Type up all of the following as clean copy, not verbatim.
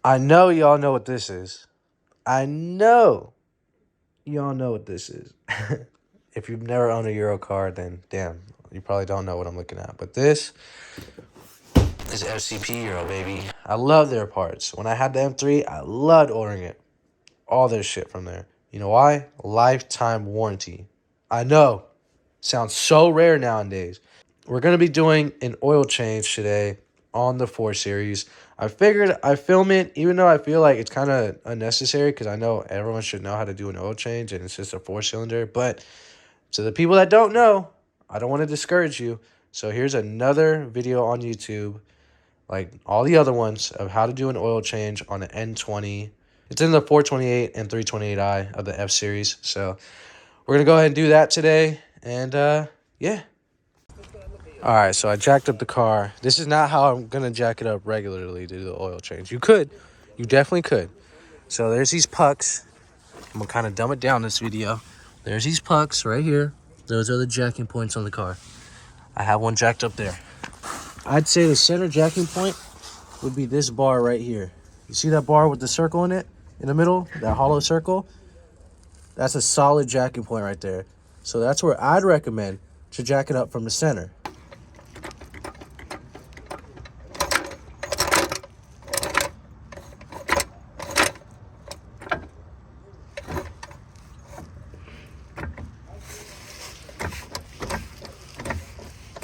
I know y'all know what this is. I know y'all know what this is. If you've never owned a Euro car, then damn, you probably don't know what I'm looking at. But this is FCP Euro, baby. I love their parts. When I had the M3, I loved ordering it. All their shit from there. You know why? Lifetime warranty. I know. Sounds so rare nowadays. We're going to be doing an oil change today on the 4 Series. I figured I'd film it, even though I feel like it's kind of unnecessary because I know everyone should know how to do an oil change and it's just a 4-cylinder. But to the people that don't know, I don't want to discourage you. So here's another video on YouTube, like all the other ones, of how to do an oil change on an N20. It's in the 428 and 328i of the F Series. So we're going to go ahead and do that today. And yeah. All right, so I jacked up the car. This is not how I'm going to jack it up regularly to do the oil change. You could. You definitely could. So there's these pucks. I'm going to kind of dumb it down this video. There's these pucks right here. Those are the jacking points on the car. I have one jacked up there. I'd say the center jacking point would be this bar right here. You see that bar with the circle in it? In the middle? That hollow circle? That's a solid jacking point right there. So that's where I'd recommend to jack it up from the center.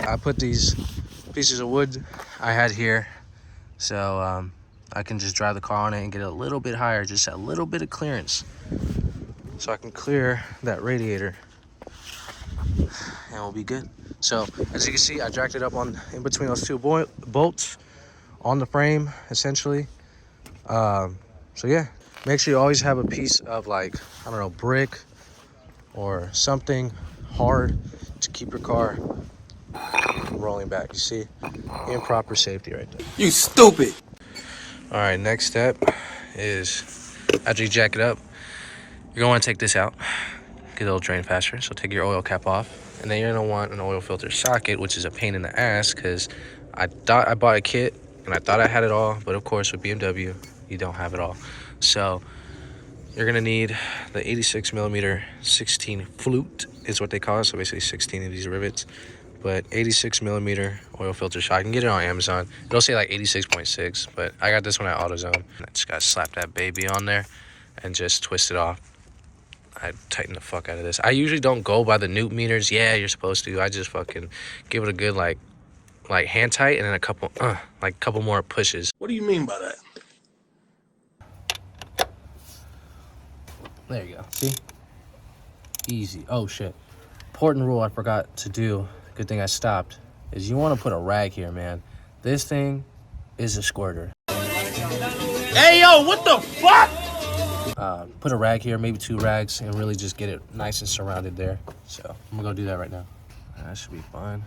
I put these pieces of wood I had here so I can just drive the car on it and get it a little bit higher, just a little bit of clearance, so I can clear that radiator and we'll be good. So as you can see, I jacked it up on in between those two bolts on the frame essentially. So yeah, make sure you always have a piece of, like, I don't know, brick or something hard to keep your car rolling back. You see, improper safety right there. You stupid. All right, next step is after you jack it up, you're gonna want to take this out, get it'll drain faster. So take your oil cap off, and then you're gonna want an oil filter socket, which is a pain in the ass because I thought I bought a kit and I thought I had it all, but of course with BMW you don't have it all. So you're gonna need the 86 millimeter 16 flute is what they call it. So basically 16 of these rivets, but 86 millimeter oil filter shot. I can get it on Amazon. It'll say like 86.6, but I got this one at AutoZone. I just gotta slap that baby on there and just twist it off. I tighten the fuck out of this. I usually don't go by the Newton meters. Yeah, you're supposed to. I just fucking give it a good like hand tight and then a couple more pushes. What do you mean by that? There you go. See? Easy. Oh shit. Important rule I forgot to do, good thing I stopped, is you want to put a rag here, man. This thing is a squirter. Hey, yo, what the fuck? Put a rag here, maybe 2 rags, and really just get it nice and surrounded there. So I'm gonna go do that right now. That should be fine.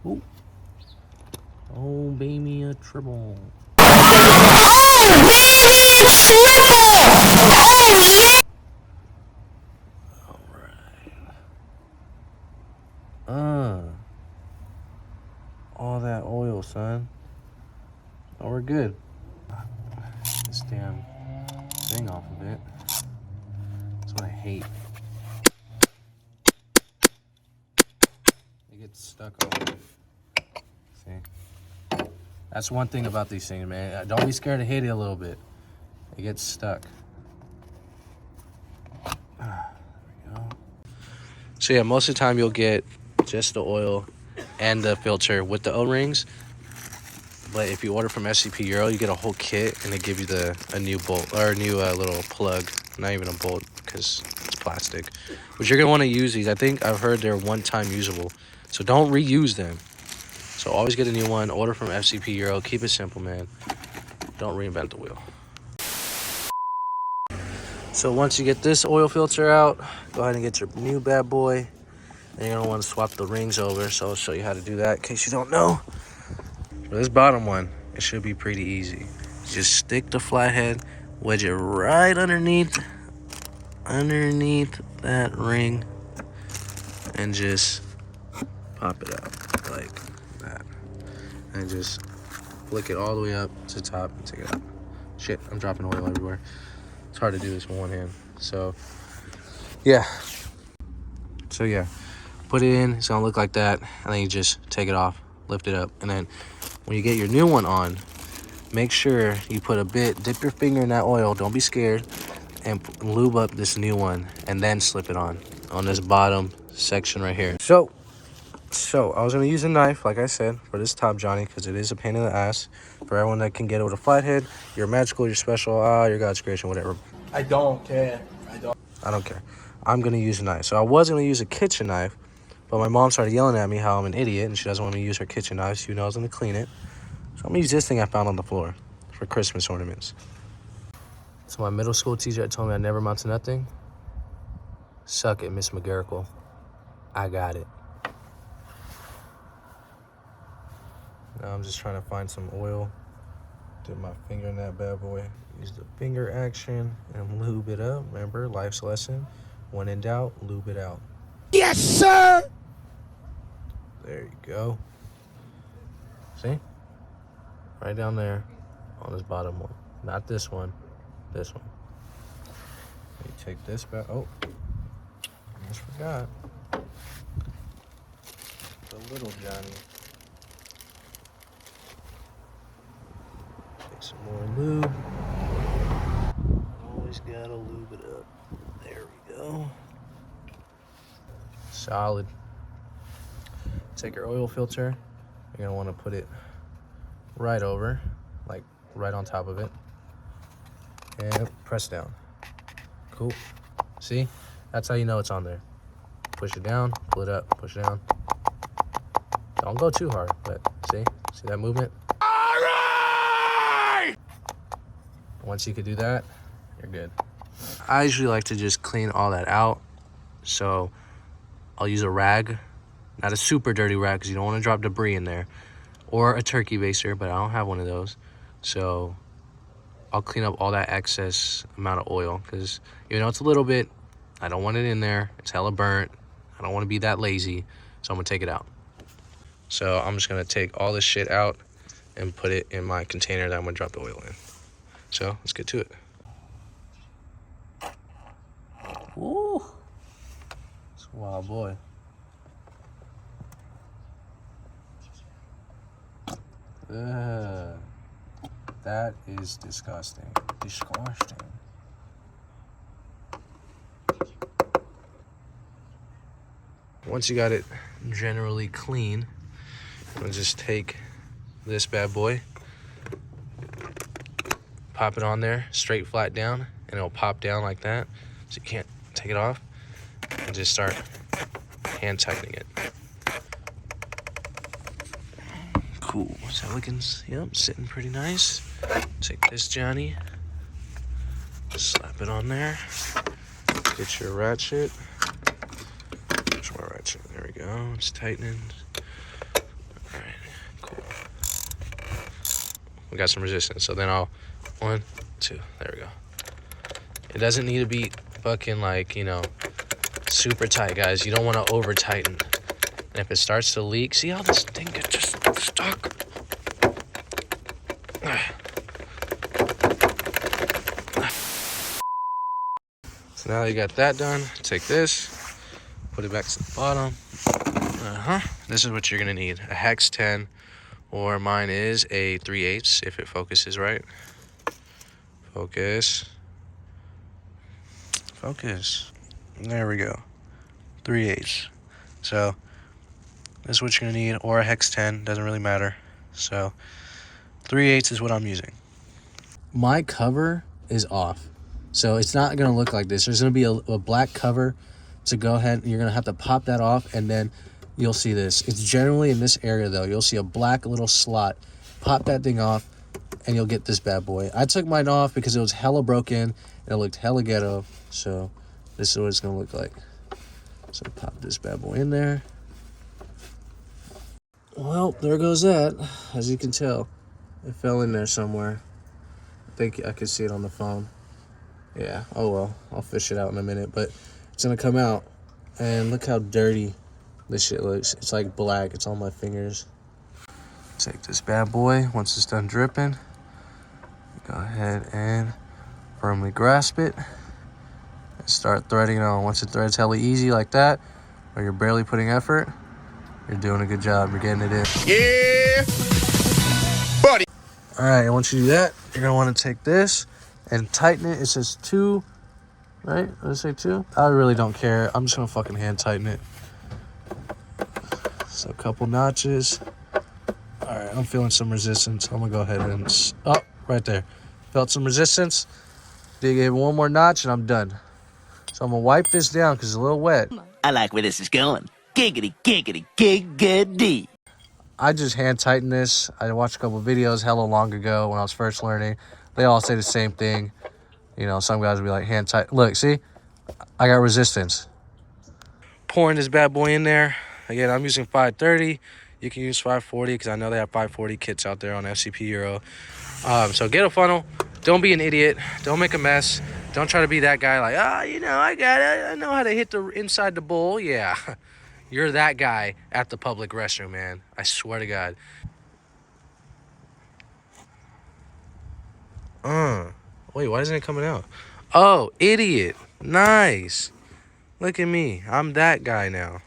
Ooh. Oh, baby, a triple. All that oil, son. Oh, we're good. This damn thing off of it. That's what I hate. It gets stuck all over. See? That's one thing about these things, man. Don't be scared to hit it a little bit. It gets stuck. There we go. So yeah, most of the time you'll get just the oil and the filter with the O-rings. But if you order from SCP Euro, you get a whole kit and they give you a new bolt or a new little plug. Not even a bolt because it's plastic. But you're gonna want to use these. I think I've heard they're one-time usable, so don't reuse them. So always get a new one. Order from FCP Euro. Keep it simple, man. Don't reinvent the wheel. So once you get this oil filter out, go ahead and get your new bad boy. And you're gonna want to swap the rings over. So I'll show you how to do that in case you don't know. For this bottom one, it should be pretty easy. Just stick the flathead, wedge it right underneath that ring, and just pop it out like that. And just flick it all the way up to the top and take it out. Shit, I'm dropping oil everywhere. It's hard to do this with one hand. So, yeah. Put it in. It's gonna look like that. And then you just take it off, lift it up. And then when you get your new one on, make sure you put a bit, dip your finger in that oil. Don't be scared. And lube up this new one. And then slip it on this bottom section right here. So I was gonna use a knife, like I said, for this top Johnny, because it is a pain in the ass. For everyone that can get it with a flathead, you're magical, you're special, you're God's creation, whatever. I don't care. I don't care. I'm gonna use a knife. So I was gonna use a kitchen knife, but my mom started yelling at me how I'm an idiot and she doesn't want me to use her kitchen knife. So I was gonna clean it. So I'm gonna use this thing I found on the floor for Christmas ornaments. So my middle school teacher that told me I never amount to nothing. Suck it, Miss McGarricle. I got it. Now I'm just trying to find some oil. Dip my finger in that bad boy. Use the finger action and lube it up. Remember, life's lesson. When in doubt, lube it out. Yes, sir. There you go. See? Right down there on this bottom one. Not this one. This one. You take this back. Oh, almost forgot. The little Johnny. Take some more lube. Always gotta lube it up. There we go. Solid. Take your oil filter. You're gonna want to put it right over, like right on top of it, and press down. Cool. See? That's how you know it's on there. Push it down, pull it up, push it down. Don't go too hard, but see that movement? All right. Once you can do that, you're good. I usually like to just clean all that out, so I'll use a rag, not a super dirty rag because you don't want to drop debris in there, or a turkey baster, but I don't have one of those. So I'll clean up all that excess amount of oil because even though it's a little bit, I don't want it in there. It's hella burnt. I don't want to be that lazy, so I'm gonna take it out. So I'm just gonna take all this shit out and put it in my container that I'm gonna drop the oil in. So let's get to it. Ooh, it's a wild boy. That is disgusting. Disgusting. Once you got it generally clean, I'm gonna just take this bad boy, pop it on there, straight flat down, and it'll pop down like that, so you can't take it off, and just start hand tightening it. Cool. Is that looking? Yep, sitting pretty nice. Take this Johnny, slap it on there. Get your ratchet. Where's my ratchet? There we go. It's tightening. All right, cool. We got some resistance. So then I'll 1, 2. There we go. It doesn't need to be fucking like, super tight, guys. You don't want to over tighten. And if it starts to leak, see how this thing gets just stuck? So now you got that done, take this, put it back to the bottom. This is what you're gonna need. A hex 10, or mine is a 3/8 if it focuses right. Focus. There we go. 3/8. So this is what you're gonna need, or a hex 10, doesn't really matter. So 3/8 is what I'm using. My cover is off, so it's not gonna look like this. There's gonna be a black cover to go ahead. You're gonna have to pop that off, and then you'll see this. It's generally in this area though. You'll see a black little slot. Pop that thing off, and you'll get this bad boy. I took mine off because it was hella broken and it looked hella ghetto. So this is what it's gonna look like. So pop this bad boy in there. Well, there goes that. As you can tell, it fell in there somewhere. I think I could see it on the phone. Yeah, oh well, I'll fish it out in a minute, but it's gonna come out. And look how dirty this shit looks. It's like black, it's on my fingers. Take this bad boy. Once it's done dripping, go ahead and firmly grasp it and start threading it on. Once it threads hella easy like that, or you're barely putting effort, you're doing a good job. You're getting it in. Yeah, buddy. All right, and once you do that, you're gonna want to take this and tighten it. It says 2, right? Does it say 2? I really don't care. I'm just gonna fucking hand tighten it. So a couple notches. All right, I'm feeling some resistance. I'm gonna go ahead and, oh, right there. Felt some resistance. Dig in one more notch and I'm done. So I'm gonna wipe this down because it's a little wet. I like where this is going. Giggity, giggity, giggity. I just hand tighten this. I watched a couple videos hella long ago when I was first learning. They all say the same thing. You know, some guys will be like, hand tight. Look, see? I got resistance. Pouring this bad boy in there. Again, I'm using 530. You can use 540 because I know they have 540 kits out there on FCP Euro. So get a funnel. Don't be an idiot. Don't make a mess. Don't try to be that guy like, you know, I got it. I know how to hit the inside the bowl. Yeah. You're that guy at the public restroom, man. I swear to God. Wait, why isn't it coming out? Oh, idiot. Nice. Look at me. I'm that guy now.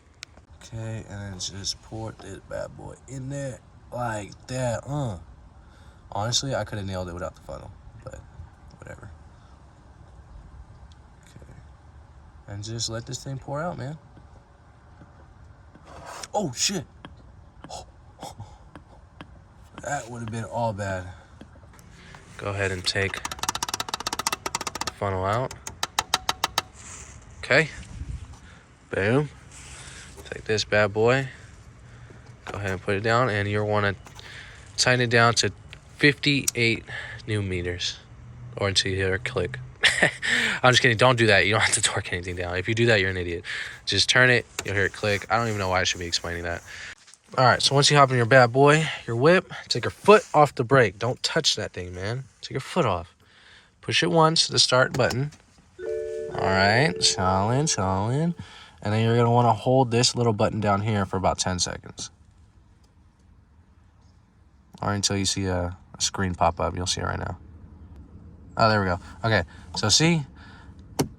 Okay, and then just pour this bad boy in there like that. Honestly, I could have nailed it without the funnel, but whatever. Okay. And just let this thing pour out, man. Oh, shit. That would have been all bad. Go ahead and take the funnel out. Okay. Boom. Take this bad boy. Go ahead and put it down, and you'll want to tighten it down to 58 newton meters, or until you hear a click. I'm just kidding. Don't do that. You don't have to torque anything down. If you do that, you're an idiot. Just turn it. You'll hear it click. I don't even know why I should be explaining that. All right, so once you hop in your bad boy, your whip, take your foot off the brake. Don't touch that thing, man. Take your foot off. Push it once, the start button. All right, challenge. And then you're going to want to hold this little button down here for about 10 seconds. Or until you see a screen pop up. You'll see it right now. Oh, there we go. Okay, so see?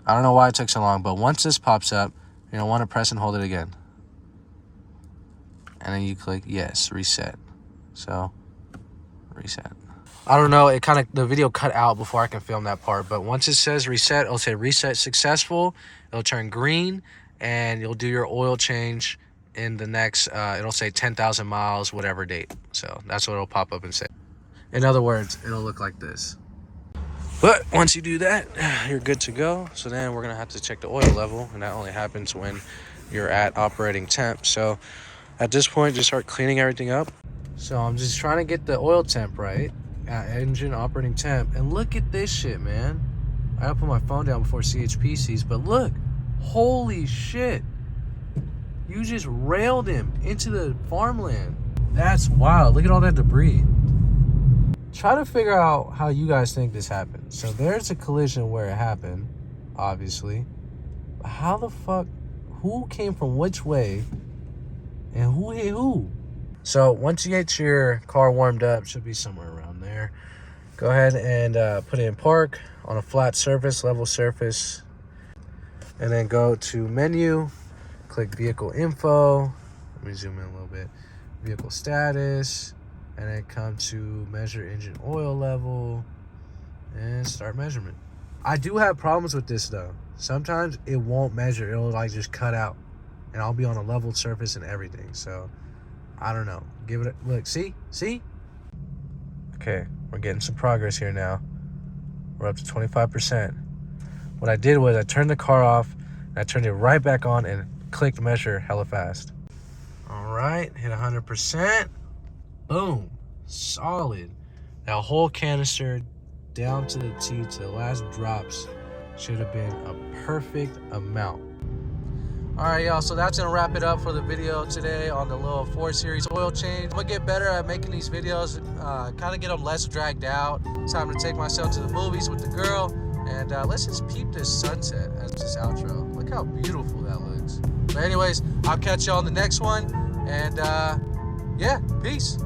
I don't know why it took so long, but once this pops up, you're going to want to press and hold it again. And then you click yes, reset. So, reset. I don't know, the video cut out before I can film that part, but once it says reset, it'll say reset successful. It'll turn green, and you'll do your oil change in the next, it'll say 10,000 miles, whatever date. So that's what it'll pop up and say. In other words, it'll look like this. But once you do that, you're good to go. So then we're going to have to check the oil level, and that only happens when you're at operating temp. So at this point, just start cleaning everything up. So I'm just trying to get the oil temp right, engine operating temp. And look at this shit, man. I gotta put my phone down before CHP sees, but look, holy shit. You just railed him into the farmland. That's wild. Look at all that debris. Try to figure out how you guys think this happened. So there's a collision where it happened, obviously. But how the fuck, who came from which way, and who hit who? So once you get your car warmed up, should be somewhere around there. Go ahead and put it in park on a flat surface, level surface. And then go to menu, click vehicle info. Let me zoom in a little bit. Vehicle status. And then come to measure engine oil level and start measurement. I do have problems with this though. Sometimes it won't measure. It'll like just cut out. And I'll be on a leveled surface and everything. So, I don't know. Give it a look. See? Okay, we're getting some progress here now. We're up to 25%. What I did was I turned the car off, and I turned it right back on and clicked measure hella fast. All right, hit 100%. Boom, solid. That whole canister down to the T, to the last drops, should have been a perfect amount. All right, y'all, so that's gonna wrap it up for the video today on the little 4 Series oil change. I'm gonna get better at making these videos, kind of get them less dragged out. Time to take myself to the movies with the girl, and let's just peep this sunset as this outro. Look how beautiful that looks. But anyways, I'll catch y'all on the next one, and yeah, peace.